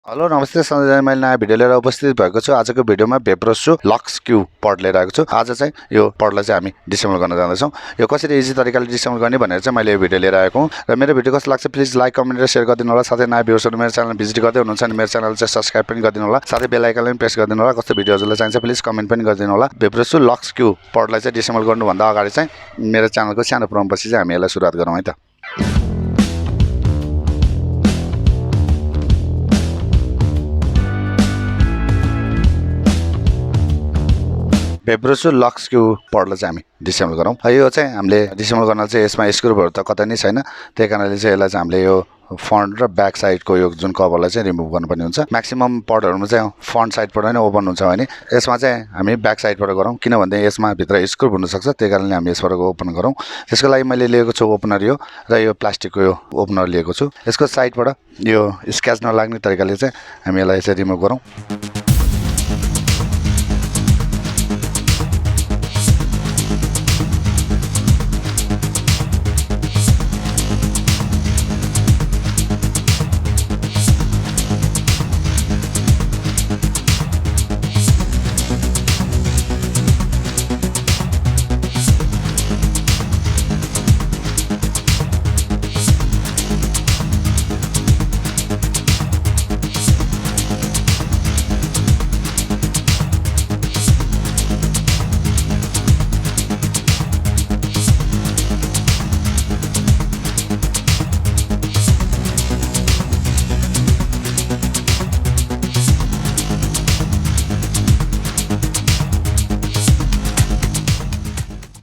Hello नमस्ते सधैँ मैले नयाँ भिडियो लिएर उपस्थित भएको छु। आजको भिडियोमा भेपरेसो लक्स क्यू पड लिएर आएको छु। आज चाहिँ यो पडलाई चाहिँ हामी डिसेम्बल गर्न जाँदैछौँ। यो कसरी इजी तरिकाले डिसेम्बल गर्ने भनेर चाहिँ मैले यो भिडियो लिएर आएको हुँ र मेरो भिडियो कस्तो लाग्छ प्लिज लाइक कमेन्ट र सेयर गरिदिनु होला। साथै नयाँ भ्युअर्सहरु मेरो च्यानल भिजिट गर्दै हुनुहुन्छ भने मेरो च्यानल चाहिँ सब्स्क्राइब पनि गरिदिनु होला। साथै बेल आइकनलाई पनि प्रेस गरिदिनु होला। कस्तो भिडियो हजुरलाई चाहिन्छ प्लिज कमेन्ट पनि गरिदिनु होला। भेपरेसो लक्स क्यू पडलाई चाहिँ डिसेम्बल गर्नुभन्दा अगाडि चाहिँ मेरो च्यानलको सानो प्रोमोपछि चाहिँ हामी यसलाई सुरुवात गरौँ है त। भेपरेसो लक्स क्यू पडलाई चाहिँ हामी डिसेम्बल गरौँ। यो चाहिँ हामीले डिसेम्बल गर्न चाहिँ यसमा स्क्रुहरू त कतै नै छैन। त्यही कारणले चाहिँ यसलाई चाहिँ हामीले यो फ्रन्ट र ब्याक साइडको यो जुन कभरलाई चाहिँ रिमुभ गर्नुपर्ने हुन्छ। म्याक्सिमम पडहरूमा चाहिँ फ्रन्ट साइडबाट नै ओपन हुन्छ भने यसमा चाहिँ हामी ब्याक साइडबाट गरौँ, किनभने यसमा भित्र स्क्रू हुनसक्छ। त्यही कारणले हामी यसबाट ओपन गरौँ। त्यसको लागि मैले लिएको छु ओपनर यो र यो प्लास्टिकको यो ओपनर लिएको छु। यसको साइडबाट यो स्क्र्याच नलाग्ने तरिकाले चाहिँ हामी यसलाई चाहिँ रिमुभ गरौँ।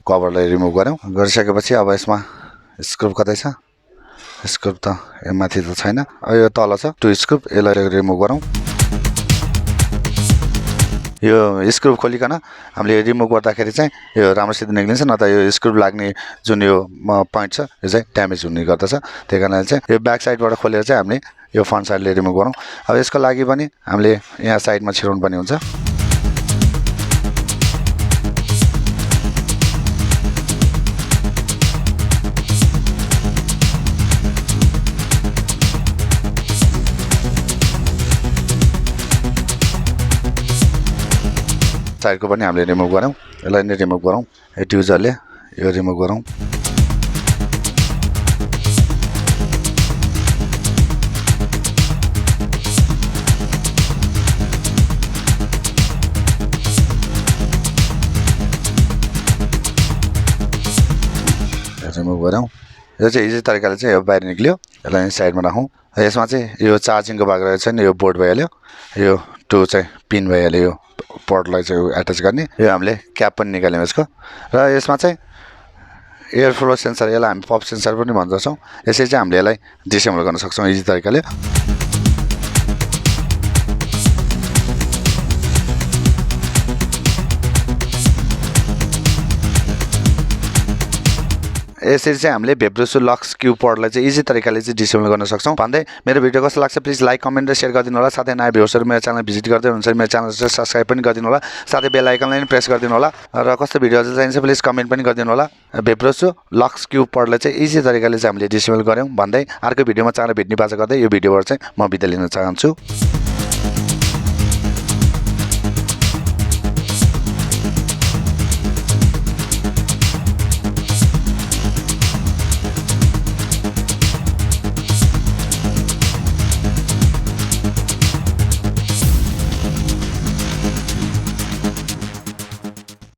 कभरलाई रिमुभ गऱ्यौँ। गरिसकेपछि अब यसमा स्क्रू कतै छ? स्क्रू त यो माथि त छैन, यो तल छ 2 स्क्रू। यसलाई रिमुभ गरौँ। यो स्क्रू खोलिकन हामीले रिमुभ गर्दाखेरि चाहिँ यो राम्रोसित निक्लिन्छ, न त यो स्क्रू लाग्ने जुन यो पोइन्ट छ यो चाहिँ ड्यामेज हुने गर्दछ। त्यही कारणले चाहिँ यो ब्याक साइडबाट खोलेर चाहिँ हामीले यो फ्रन्ट साइडले रिमुभ गरौँ। अब यसको लागि पनि हामीले यहाँ साइडमा छिराउनु पर्ने हुन्छ। साइडको पनि हामीले रिमुभ गरौँ। यसलाई नै रिमुभ गरौँ। यो ट्युजरले यो रिमुभ गरौँ। रिमुभ गरौँ। यो चाहिँ इजी तरिकाले चाहिँ यो बाहिर निक्ल्यो। यसलाई साइडमा राखौँ। यसमा चाहिँ यो चार्जिङको भाग रहेछ नि, यो बोर्ड भइहाल्यो। यो 2 चाहिँ पिन भइहाल्यो यो पडलाई चाहिँ एट्याच गर्ने। यो हामीले क्याप पनि निकाल्यौँ यसको। र यसमा चाहिँ एयर फ्लो सेन्सर, यसलाई हामी पप सेन्सर पनि भन्दछौँ। यसरी चाहिँ हामीले यसलाई डिसेम्बल गर्न सक्छौँ इजी तरिकाले। यसरी चाहिँ हामीले भेपरेसो लक्स क्यू पडलाई चाहिँ इजी तरिकाले चाहिँ डिसेम्बल गर्न सक्छौँ भन्दै मेरो भिडियो कस्तो लाग्छ प्लिज लाइक कमेन्ट र सेयर गरिदिनु होला। साथै नयाँ भ्युअर्सहरु मेरो च्यानल भिजिट गर्दै हुनुहुन्छ भने मेरो च्यानल चाहिँ सब्स्क्राइब पनि गरिदिनु होला। साथै बेल आइकनलाई पनि प्रेस गरिदिनु होला र कस्तो भिडियो चाहिन्छ प्लिज कमेन्ट पनि गरिदिनु होला। भेपरेसो लक्स क्यू पडलाई चाहिँ इजी तरिकाले चाहिँ हामीले डिसेम्बल गऱ्यौँ भन्दै अर्को भिडियोमा चाँडो भेट्ने बाचा गर्दै यो भिडियोबाट चाहिँ म बिदा लिन चाहन्छु।